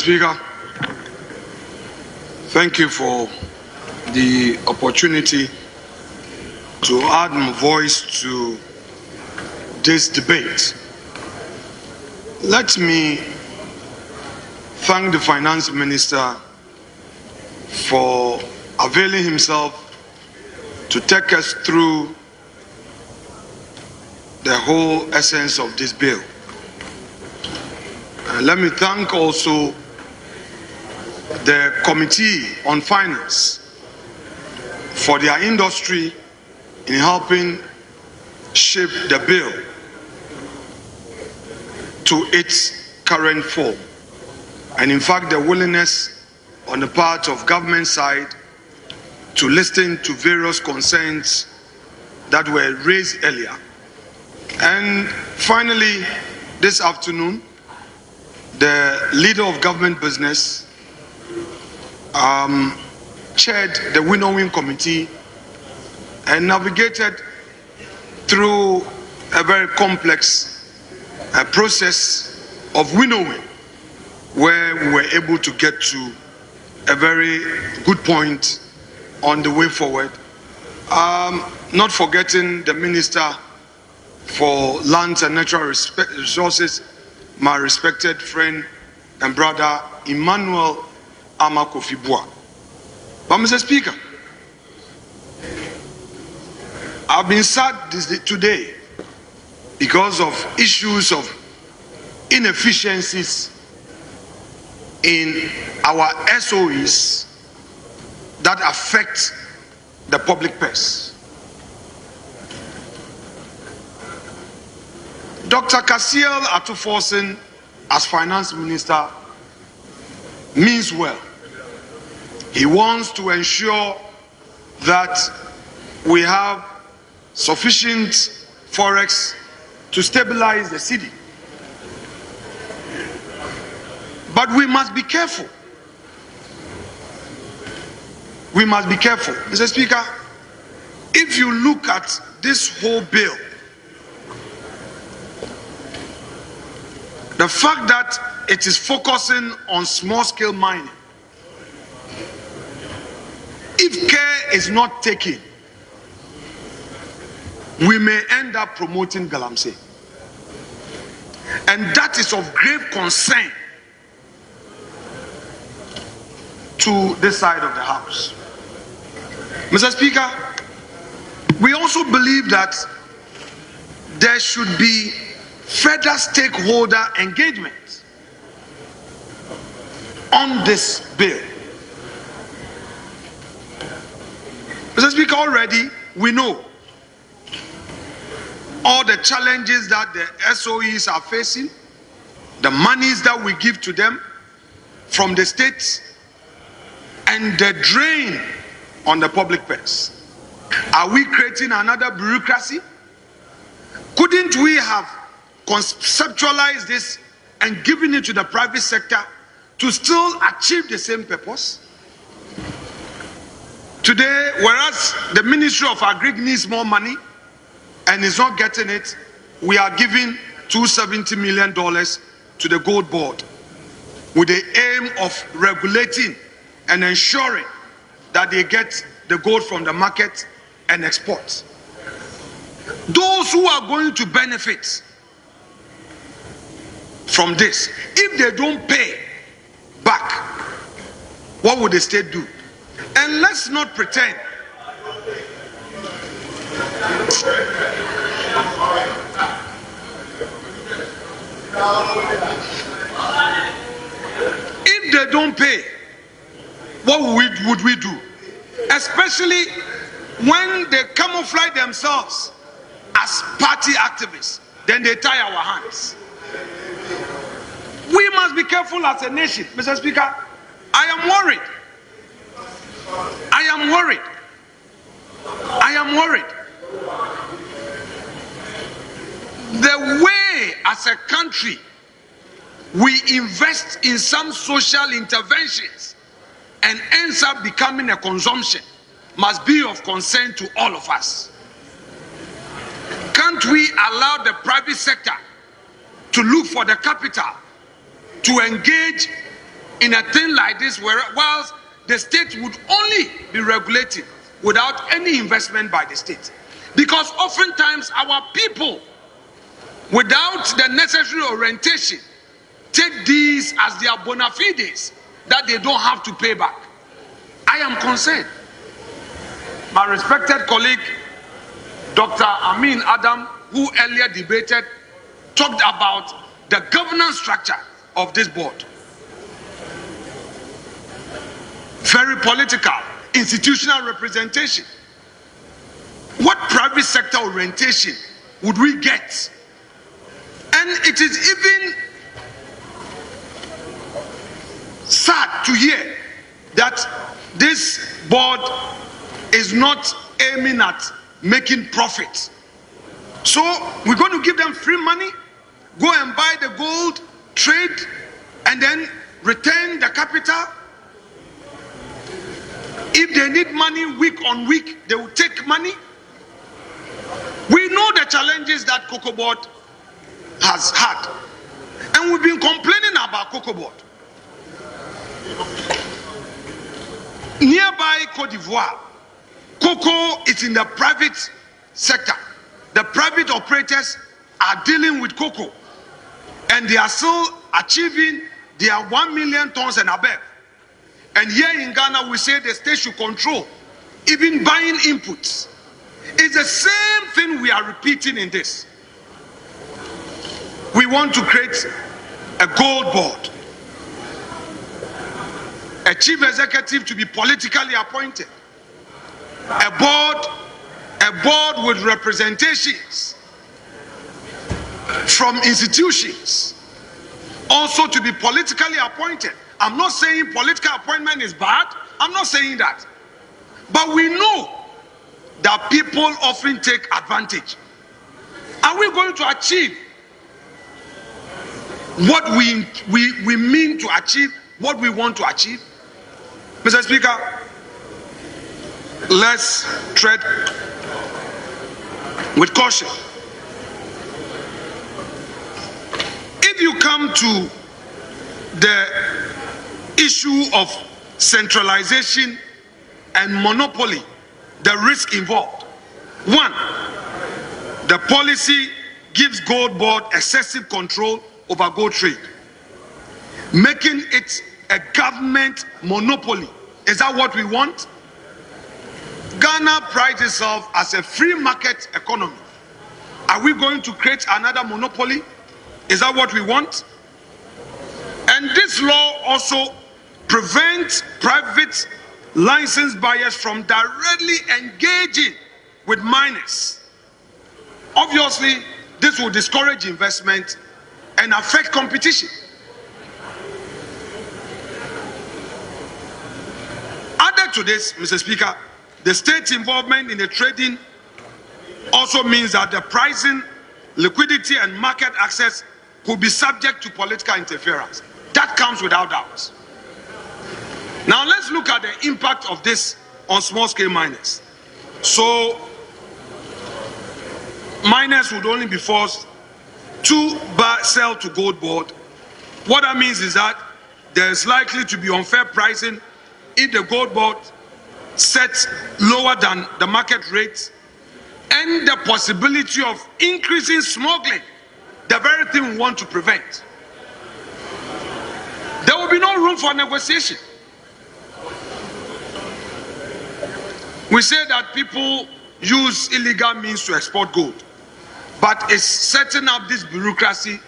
Speaker, thank you for the opportunity to add my voice to this debate. Let me thank the Finance Minister for availing himself to take us through the whole essence of this bill. Let me thank also the Committee on Finance for their industry in helping shape the bill to its current form. And in fact, the willingness on the part of government side to listen to various concerns that were raised earlier. And finally, this afternoon, the leader of government business chaired the winnowing committee and navigated through a very complex process of winnowing, where we were able to get to a very good point on the way forward. Not forgetting the Minister for Lands and Natural Resources, my respected friend and brother Emmanuel Amakofibua. But Mr. Speaker, I've been sad today because of issues of inefficiencies in our SOEs that affect the public purse. Dr. Kasiel Atuforsen, as Finance Minister, means well. He wants to ensure that we have sufficient forex to stabilize the city. But we must be careful. We must be careful. Mr. Speaker, if you look at this whole bill, the fact that it is focusing on small-scale mining, if care is not taken, we may end up promoting Galamsey. And that is of grave concern to this side of the House. Mr. Speaker, we also believe that there should be further stakeholder engagement on this bill. Mr. Speaker, already we know all the challenges that the SOEs are facing, the monies that we give to them from the states, and the drain on the public purse. Are we creating another bureaucracy? Couldn't we have conceptualized this and given it to the private sector to still achieve the same purpose? Today, whereas the Ministry of Agri needs more money and is not getting it, we are giving $270 million to the Gold Board with the aim of regulating and ensuring that they get the gold from the market and export. Those who are going to benefit from this, if they don't pay back, what would the state do? And let's not pretend if they don't pay, what would we do? Especially when they camouflage themselves as party activists, then they tie our hands. We must be careful as a nation. Mr. Speaker, I am worried. I am worried. I am worried. The way as a country we invest in some social interventions and ends up becoming a consumption must be of concern to all of us. Can't we allow the private sector to look for the capital to engage in a thing like this, where whilst the state would only be regulating without any investment by the state. Because oftentimes our people, without the necessary orientation, take these as their bona fides that they don't have to pay back. I am concerned. My respected colleague, Dr. Amin Adam, who earlier debated, talked about the governance structure of this board. Very political, institutional representation. What private sector orientation would we get? And it is even sad to hear that this board is not aiming at making profit. So we're going to give them free money, go and buy the gold, trade, and then return the capital. If they need money week on week, they will take money. We know the challenges that Cocoa Board has had, and we've been complaining about Cocoa Board. Nearby Cote d'Ivoire, cocoa is in the private sector. The private operators are dealing with cocoa, and they are still achieving their 1 million tons and above. And here in Ghana, we say the state should control even buying inputs. It's the same thing we are repeating in this. We want to create a gold board, a chief executive to be politically appointed, a board with representations from institutions, also to be politically appointed. I'm not saying political appointment is bad. I'm not saying that. But we know that people often take advantage. Are we going to achieve what we mean to achieve, what we want to achieve? Mr. Speaker, let's tread with caution. If you come to the issue of centralization and monopoly, the risk involved. One, the policy gives Gold Board excessive control over gold trade, making it a government monopoly. Is that what we want? Ghana prides itself as a free market economy. Are we going to create another monopoly? Is that what we want? And this law also prevents private license buyers from directly engaging with miners. Obviously, this will discourage investment and affect competition. Added to this, Mr. Speaker, the state's involvement in the trading also means that the pricing, liquidity, and market access could be subject to political interference. That comes without doubt. Now let's look at the impact of this on small-scale miners. So miners would only be forced to sell to Gold Board. What that means is that there is likely to be unfair pricing if the Gold Board sets lower than the market rates, and the possibility of increasing smuggling, the very thing we want to prevent. There will be no room for negotiation. We say that people use illegal means to export gold, but is setting up this bureaucracy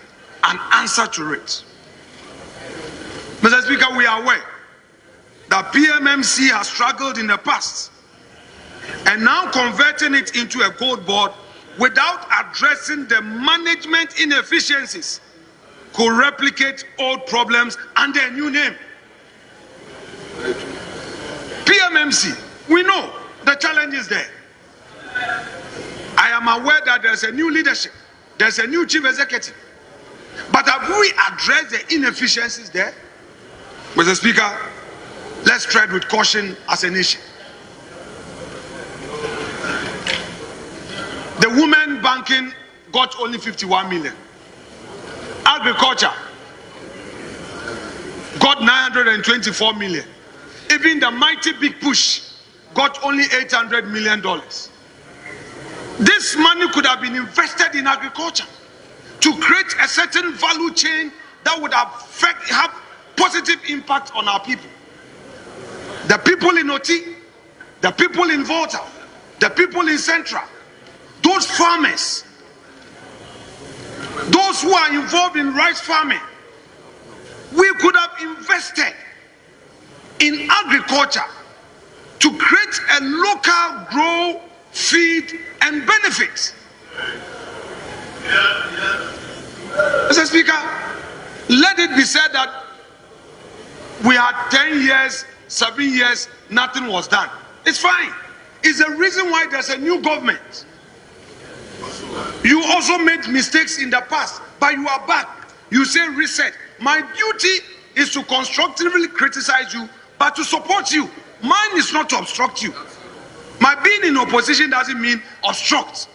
an answer to it? Mr. Speaker, we are aware that PMMC has struggled in the past, and now converting it into a gold board without addressing the management inefficiencies could replicate old problems under a new name. PMMC, we know the challenge is there. I am aware that there's a new leadership, there's a new chief executive. But have we addressed the inefficiencies there? Mr. Speaker, let's tread with caution as a nation. The women banking got only 51 million. Agriculture got got 924 million. Even the mighty big push got only $800 million. This money could have been invested in agriculture to create a certain value chain that would have positive impact on our people. The people in Oti, the people in Volta, the people in Central, those farmers, those who are involved in rice farming, we could have invested in agriculture to create a local grow, feed, and benefit. Mr. Speaker, let it be said that we had 10 years, 7 years, nothing was done. It's fine. It's the reason why there's a new government. You also made mistakes in the past, but you are back. You say reset. My duty is to constructively criticize you, but to support you. Mine is not to obstruct you. My being in opposition doesn't mean obstruct.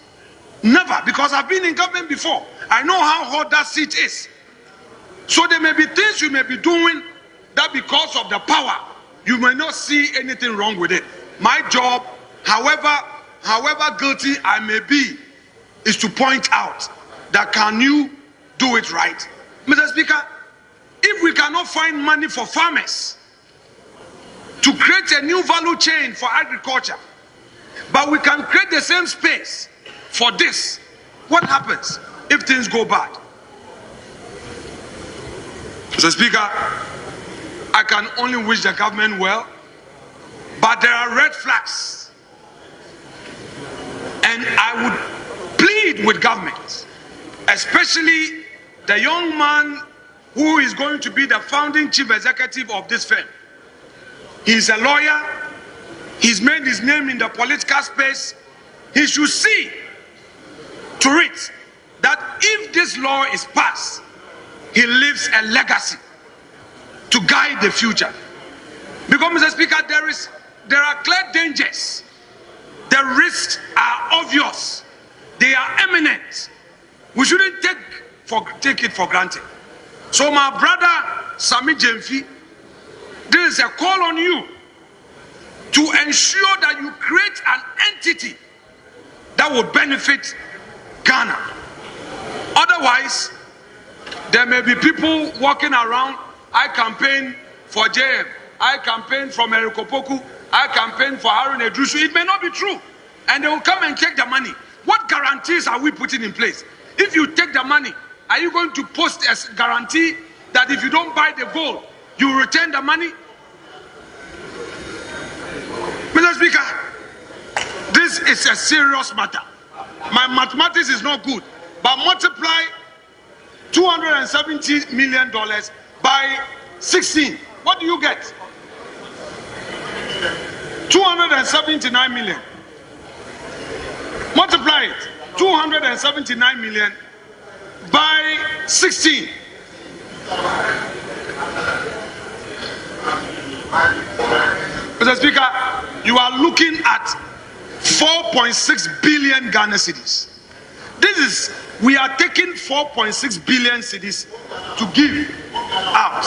Never, because I've been in government before. I know how hard that seat is. So there may be things you may be doing that because of the power, you may not see anything wrong with it. My job, however guilty I may be, is to point out that can you do it right? Mr. Speaker, if we cannot find money for farmers to create a new value chain for agriculture, but we can create the same space for this, what happens if things go bad? Mr. Speaker, I can only wish the government well, but there are red flags. And I would plead with government, especially the young man who is going to be the founding chief executive of this firm. He's a lawyer. He's made his name in the political space. He should see to it that if this law is passed, he leaves a legacy to guide the future. Because, Mr. Speaker, there are clear dangers. The risks are obvious. They are imminent. We shouldn't take it for granted. So, my brother Sammy Gyamfi, this is a call on you to ensure that you create an entity that will benefit Ghana. Otherwise, there may be people walking around. I campaign for JM. I campaign for Merikopoku. I campaign for Harun Edrusu. It may not be true. And they will come and take the money. What guarantees are we putting in place? If you take the money, are you going to post a guarantee that if you don't buy the gold, you return the money? Mr. Speaker, this is a serious matter. My mathematics is not good, but multiply $270 million by 16. What do you get? 279 million. Multiply it. 279 million by 16. Mr. Speaker, you are looking at 4.6 billion Ghana cedis. We are taking 4.6 billion cedis to give out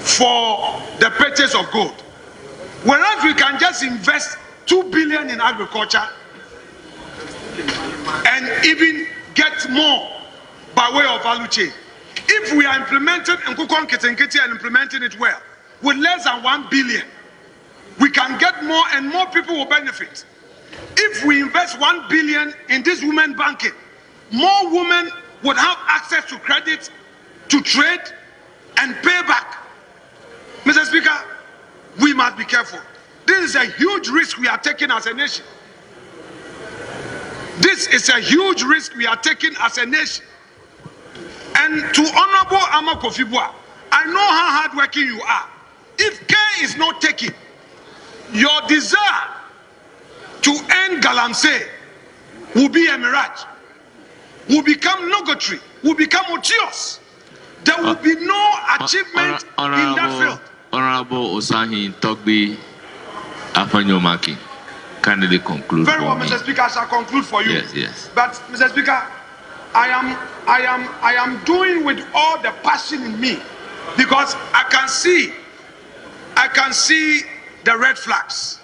for the purchase of gold. Whereas we can just invest 2 billion in agriculture and even get more by way of value chain. If we are implementing Nkukon Kitenkiti and implementing it well, with less than 1 billion, we can get more and more people will benefit. If we invest 1 billion in this women banking, more women would have access to credit, to trade, and pay back. Mr. Speaker, we must be careful. This is a huge risk we are taking as a nation. This is a huge risk we are taking as a nation. And to Honorable Ama Kofi Boah, I know how hardworking you are. If K is not taken, your desire to end Galamsey will be a mirage, will become nugatory, will become odious. There will be no achievement in that field. Honorable Osahin Togbi Afenyo Markin, kindly conclude. Very well, Mr. Speaker, I shall conclude for you. Yes. But, Mr. Speaker, I am doing with all the passion in me Because I can see the red flags.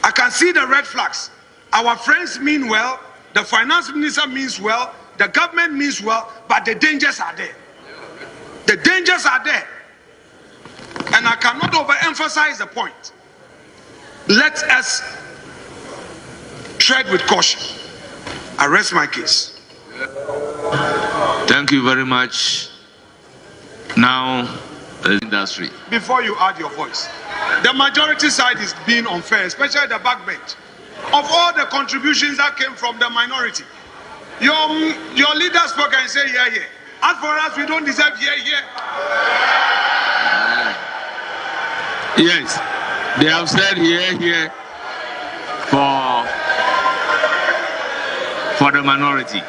I can see the red flags. Our friends mean well, the finance minister means well, the government means well, but the dangers are there. The dangers are there. And I cannot overemphasize the point. Let us tread with caution. I rest my case. Thank you very much. Now, the industry. Before you add your voice, the majority side is being unfair, especially the backbench. Of all the contributions that came from the minority, your leader spoke and said, yeah, yeah. As for us, we don't deserve yeah, yeah. Yes, they have said here for the minority.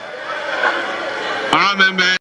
I remember.